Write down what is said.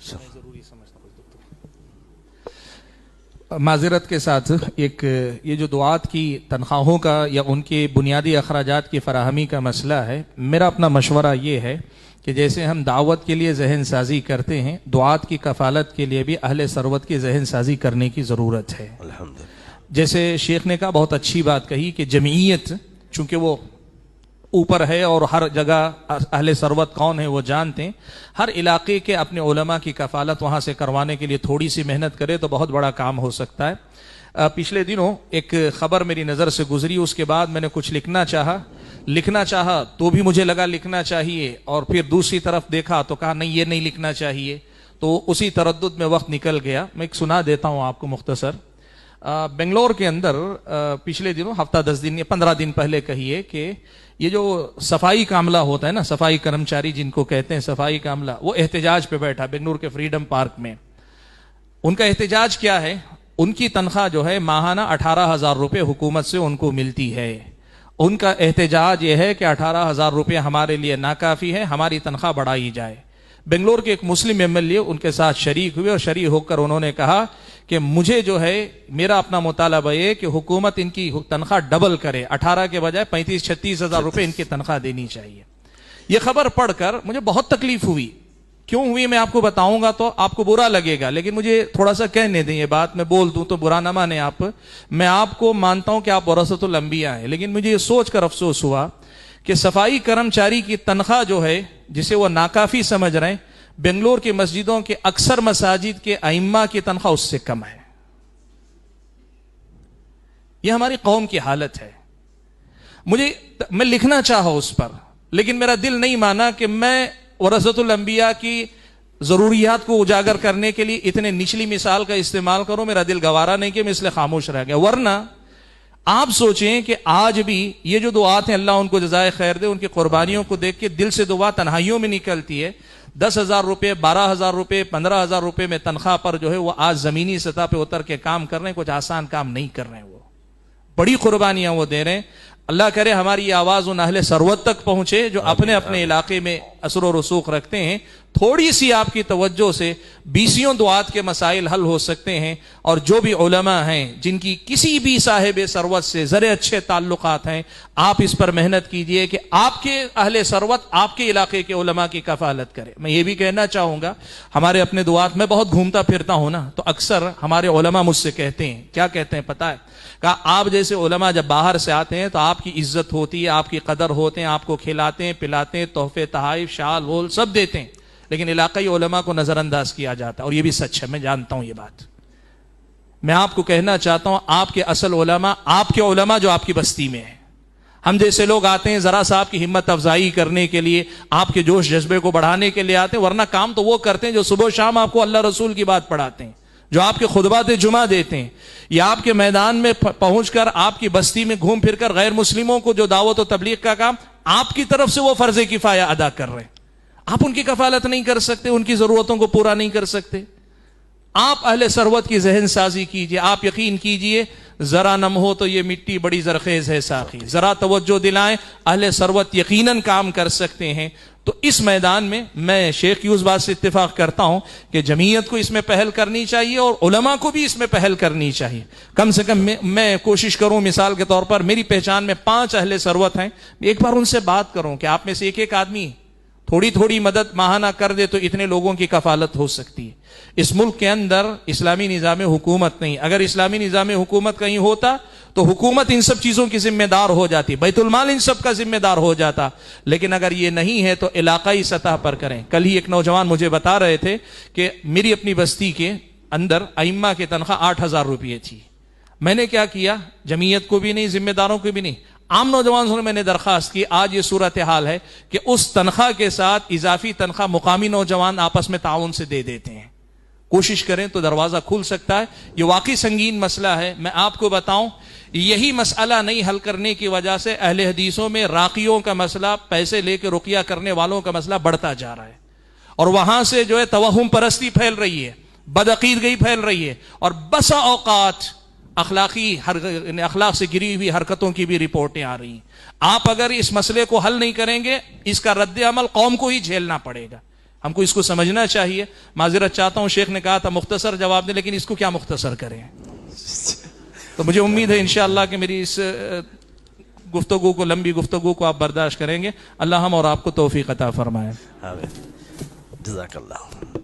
ضروری سمجھتا معذرت کے ساتھ ایک یہ جو دعات کی تنخواہوں کا یا ان کے بنیادی اخراجات کی فراہمی کا مسئلہ ہے، میرا اپنا مشورہ یہ ہے کہ جیسے ہم دعوت کے لیے ذہن سازی کرتے ہیں، دعات کی کفالت کے لیے بھی اہل ثروت کی ذہن سازی کرنے کی ضرورت ہے۔ جیسے شیخ نے کہا، بہت اچھی بات کہی کہ جمعیت چونکہ وہ اوپر ہے اور ہر جگہ اہل ثروت کون ہے وہ جانتے ہیں، ہر علاقے کے اپنے علماء کی کفالت وہاں سے کروانے کے لیے تھوڑی سی محنت کرے تو بہت بڑا کام ہو سکتا ہے۔ پچھلے دنوں ایک خبر میری نظر سے گزری، اس کے بعد میں نے کچھ لکھنا چاہا تو بھی مجھے لگا لکھنا چاہیے، اور پھر دوسری طرف دیکھا تو کہا نہیں یہ نہیں لکھنا چاہیے، تو اسی تردد میں وقت نکل گیا۔ میں ایک سنا دیتا ہوں آپ کو مختصر۔ بنگلور کے اندر پچھلے دنوں ہفتہ 10 دن یا 15 دن پہلے کہیے کہ یہ جو صفائی کا عملہ ہوتا ہے نا، صفائی کرمچاری جن کو کہتے ہیں، صفائی کا عملہ، وہ احتجاج پہ بیٹھا بنگلور کے فریڈم پارک میں۔ ان کا احتجاج کیا ہے؟ ان کی تنخواہ جو ہے ماہانہ 18,000 روپے حکومت سے ان کو ملتی ہے۔ ان کا احتجاج یہ ہے کہ 18,000 روپے ہمارے لیے ناکافی ہے، ہماری تنخواہ بڑھائی جائے۔ بنگلور کے ایک مسلم ایم ایل اے ان کے ساتھ شریک ہوئے، اور شریک ہو کر انہوں نے کہا کہ مجھے جو ہے میرا اپنا مطالبہ یہ کہ حکومت ان کی تنخواہ ڈبل کرے، 18 کے بجائے 35-36 ہزار روپے ان کی تنخواہ دینی چاہیے۔ یہ خبر پڑھ کر مجھے بہت تکلیف ہوئی۔ کیوں ہوئی میں آپ کو بتاؤں گا تو آپ کو برا لگے گا، لیکن مجھے تھوڑا سا کہنے دیں، یہ بات میں بول دوں تو برا نہ مانے آپ۔ میں آپ کو مانتا ہوں کہ آپ ورثۃ الانبیاء ہیں، لیکن مجھے یہ سوچ کر افسوس ہوا کہ صفائی کرمچاری کی تنخواہ جو ہے جسے وہ ناکافی سمجھ رہے ہیں، بنگلور کی مسجدوں کے اکثر مساجد کے ائمہ کی تنخواہ اس سے کم ہے۔ یہ ہماری قوم کی حالت ہے۔ میں لکھنا چاہا اس پر، لیکن میرا دل نہیں مانا کہ میں ورثۃ الانبیاء کی ضروریات کو اجاگر کرنے کے لیے اتنے نچلی مثال کا استعمال کروں۔ میرا دل گوارا نہیں کہ میں اس لیے خاموش رہ گیا۔ ورنہ آپ سوچیں کہ آج بھی یہ جو دعات ہیں، اللہ ان کو جزائے خیر دے، ان کی قربانیوں کو دیکھ کے دل سے دعا تنہائیوں میں نکلتی ہے۔ 10,000 روپے، 12,000 روپے، 15,000 روپے میں تنخواہ پر جو ہے وہ آج زمینی سطح پہ اتر کے کام کر رہے ہیں، کچھ آسان کام نہیں کر رہے ہیں، وہ بڑی قربانیاں وہ دے رہے ہیں۔ اللہ کرے ہماری یہ آواز ان اہل ثروت تک پہنچے جو اپنے اپنے علاقے میں اثر و رسوخ رکھتے ہیں۔ تھوڑی سی آپ کی توجہ سے 20 دعات کے مسائل حل ہو سکتے ہیں، اور جو بھی علماء ہیں جن کی کسی بھی صاحب ثروت سے ذرے اچھے تعلقات ہیں، آپ اس پر محنت کیجئے کہ آپ کے اہل ثروت آپ کے علاقے کے علماء کی کفالت کرے۔ میں یہ بھی کہنا چاہوں گا، ہمارے اپنے دعات میں بہت گھومتا پھرتا ہوں نا، تو اکثر ہمارے علماء مجھ سے کہتے ہیں، کیا کہتے ہیں پتہ ہے؟ کہ آپ جیسے علماء جب باہر سے آتے ہیں تو آپ کی عزت ہوتی ہے، آپ کی قدر ہوتے ہیں، آپ کو کھلاتے ہیں، پلاتے ہیں، تحفے تحائف شال وول سب دیتے ہیں، لیکن علاقائی علماء کو نظر انداز کیا جاتا ہے، اور یہ بھی سچ ہے، میں جانتا ہوں یہ بات۔ میں آپ کو کہنا چاہتا ہوں، آپ کے اصل علماء آپ کے علماء جو آپ کی بستی میں ہیں۔ ہم جیسے لوگ آتے ہیں ذرا سا آپ کی ہمت افزائی کرنے کے لیے، آپ کے جوش جذبے کو بڑھانے کے لیے آتے ہیں، ورنہ کام تو وہ کرتے ہیں جو صبح و شام آپ کو اللہ رسول کی بات پڑھاتے ہیں، جو آپ کے خطبات جمعہ دیتے ہیں، یا آپ کے میدان میں پہنچ کر آپ کی بستی میں گھوم پھر کر غیر مسلموں کو جو دعوت و تبلیغ کا کام آپ کی طرف سے وہ فرض کفایہ ادا کر رہے ہیں۔ آپ ان کی کفالت نہیں کر سکتے، ان کی ضرورتوں کو پورا نہیں کر سکتے۔ آپ اہل ثروت کی ذہن سازی کیجئے۔ آپ یقین کیجئے، ذرا نم ہو تو یہ مٹی بڑی زرخیز ہے ساقی، ذرا توجہ دلائیں، اہل ثروت یقیناً کام کر سکتے ہیں۔ تو اس میدان میں میں شیخ کی اس بات سے اتفاق کرتا ہوں کہ جمعیت کو اس میں پہل کرنی چاہیے، اور علماء کو بھی اس میں پہل کرنی چاہیے۔ کم سے کم میں کوشش کروں، مثال کے طور پر میری پہچان میں 5 اہل ثروت ہیں، ایک بار ان سے بات کروں کہ آپ میں سے ایک آدمی تھوڑی تھوڑی مدد ماہانہ کر دے تو اتنے لوگوں کی کفالت ہو سکتی ہے۔ اس ملک کے اندر اسلامی نظام حکومت نہیں، اگر اسلامی نظام حکومت کہیں ہوتا تو حکومت ان سب چیزوں کی ذمہ دار ہو جاتی، بیت المال ان سب کا ذمہ دار ہو جاتا، لیکن اگر یہ نہیں ہے تو علاقائی سطح پر کریں۔ کل ہی ایک نوجوان مجھے بتا رہے تھے کہ میری اپنی بستی کے اندر ائمہ کی تنخواہ 8,000 روپے تھی۔ میں نے کیا کیا؟ جمعیت کو بھی نہیں، ذمہ داروں کو بھی نہیں، عام نوجوانوں سے میں نے درخواست کی، آج یہ صورتحال ہے کہ اس تنخواہ کے ساتھ اضافی تنخواہ مقامی نوجوان آپس میں تعاون سے دے دیتے ہیں۔ کوشش کریں تو دروازہ کھل سکتا ہے۔ یہ واقعی سنگین مسئلہ ہے۔ میں آپ کو بتاؤں، یہی مسئلہ نہیں حل کرنے کی وجہ سے اہل حدیثوں میں راقیوں کا مسئلہ، پیسے لے کے رقیہ کرنے والوں کا مسئلہ بڑھتا جا رہا ہے، اور وہاں سے جو ہے توہم پرستی پھیل رہی ہے، بدعقیدگی پھیل رہی ہے، اور بسا اوقات اخلاق سے گری ہوئی حرکتوں کی بھی رپورٹیں آ رہی ہیں۔ آپ اگر اس مسئلے کو حل نہیں کریں گے، اس کا رد عمل قوم کو ہی جھیلنا پڑے گا۔ ہم کو اس کو سمجھنا چاہیے. معذرت چاہتا ہوں، شیخ نے کہا تھا مختصر جواب دیں، لیکن اس کو کیا مختصر کریں. تو مجھے امید ہے انشاءاللہ کہ میری اس گفتگو کو، لمبی گفتگو کو آپ برداشت کریں گے. اللہ ہم اور آپ کو توفیق عطا فرمائے. جزاک اللہ.